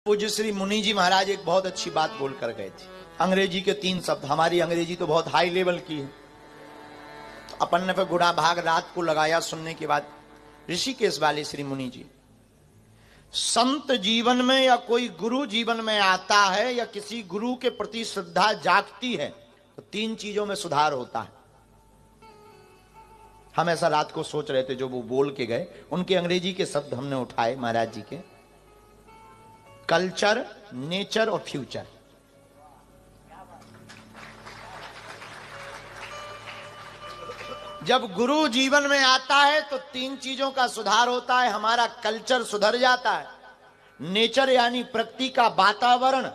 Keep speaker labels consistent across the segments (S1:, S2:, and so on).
S1: पूज्य श्री मुनि जी महाराज एक बहुत अच्छी बात बोल कर गए थे। अंग्रेजी के 3 शब्द, हमारी अंग्रेजी तो बहुत हाई लेवल की है, तो अपन ने फिर गुड़ा भाग रात को लगाया सुनने के बाद। ऋषिकेश वाले श्री मुनि जी, संत जीवन में या कोई गुरु जीवन में आता है या किसी गुरु के प्रति श्रद्धा जागती है तो 3 चीजों में सुधार होता है। हम ऐसा रात को सोच रहे थे, जो वो बोल के गए उनके अंग्रेजी के शब्द हमने उठाए महाराज जी के, कल्चर, नेचर और फ्यूचर। जब गुरु जीवन में आता है तो 3 चीजों का सुधार होता है। हमारा कल्चर सुधर जाता है, नेचर यानी प्रकृति का वातावरण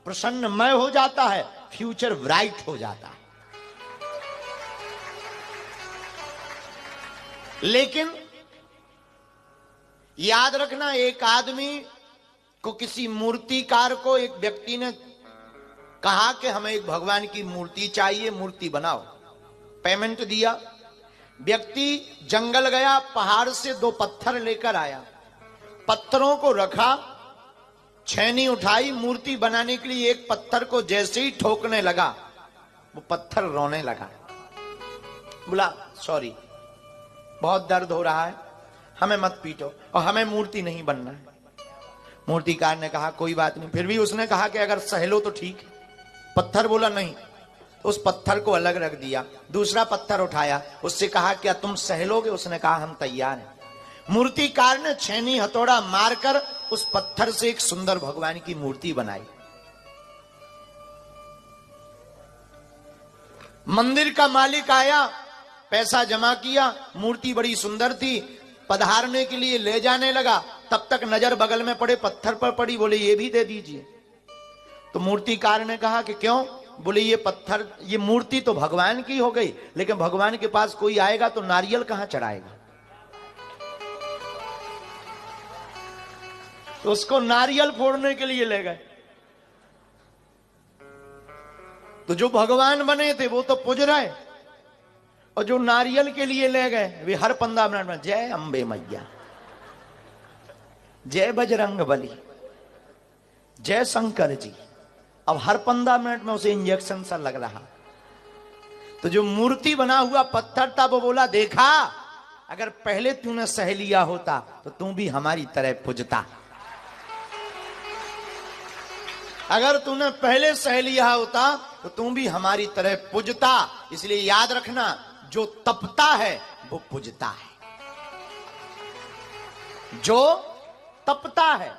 S1: प्रसन्नमय हो जाता है, फ्यूचर ब्राइट हो जाता है। लेकिन याद रखना, एक आदमी को, किसी मूर्तिकार को एक व्यक्ति ने कहा कि हमें एक भगवान की मूर्ति चाहिए, मूर्ति बनाओ। पेमेंट दिया, व्यक्ति जंगल गया, पहाड़ से 2 पत्थर लेकर आया, पत्थरों को रखा, छेनी उठाई, मूर्ति बनाने के लिए एक पत्थर को जैसे ही ठोकने लगा वो पत्थर रोने लगा। बोला सॉरी, बहुत दर्द हो रहा है, हमें मत पीटो और हमें मूर्ति नहीं बनना है। मूर्तिकार ने कहा कोई बात नहीं। फिर भी उसने कहा कि अगर सहलो तो ठीक है। पत्थर बोला नहीं, तो उस पत्थर को अलग रख दिया, दूसरा पत्थर उठाया, उससे कहा क्या तुम सहलोगे? उसने कहा हम तैयार हैं। मूर्तिकार ने छेनी हथौड़ा मारकर उस पत्थर से एक सुंदर भगवान की मूर्ति बनाई। मंदिर का मालिक आया, पैसा जमा किया, मूर्ति बड़ी सुंदर थी, पधारने के लिए ले जाने लगा, तब तक नजर बगल में पड़े पत्थर पर पड़ी, बोले ये भी दे दीजिए। तो मूर्तिकार ने कहा कि क्यों? बोले ये पत्थर, ये मूर्ति तो भगवान की हो गई, लेकिन भगवान के पास कोई आएगा तो नारियल कहां चढ़ाएगा? तो उसको नारियल फोड़ने के लिए ले गए। तो जो भगवान बने थे वो तो पूज रहे, और जो नारियल के लिए ले गए वे हर 15 मिनट में जय अंबे मैया, जय बजरंग बली, जय शंकर जी। अब हर 15 मिनट में उसे इंजेक्शन सा लग रहा। तो जो मूर्ति बना हुआ पत्थर था वो बोला देखा, अगर पहले तूने सह लिया होता तो तू भी हमारी तरह पूजता। अगर तूने पहले सह लिया होता तो तू भी हमारी तरह पूजता। इसलिए याद रखना, जो तपता है वो पूजता है। जो तपता है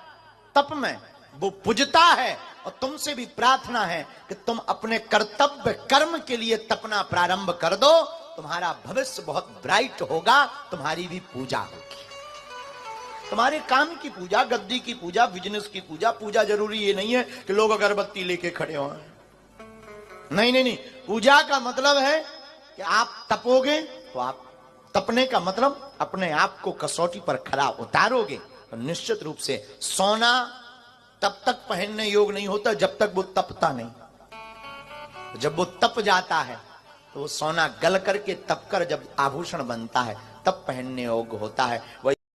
S1: तप में वो पूजता है। और तुमसे भी प्रार्थना है कि तुम अपने कर्तव्य कर्म के लिए तपना प्रारंभ कर दो, तुम्हारा भविष्य बहुत ब्राइट होगा, तुम्हारी भी पूजा होगी। तुम्हारे काम की पूजा, गद्दी की पूजा, बिजनेस की पूजा। पूजा जरूरी ये नहीं है कि लोग अगरबत्ती लेके खड़े हो। नहीं नहीं नहीं, पूजा का मतलब है कि आप तपोगे तो आप, तपने का मतलब अपने आप को कसौटी पर खरा उतारोगे। तो निश्चित रूप से सोना तब तक पहनने योग्य नहीं होता जब तक वो तपता नहीं। जब वो तप जाता है तो वो सोना गल करके तप कर जब आभूषण बनता है तब पहनने योग्य होता है। वही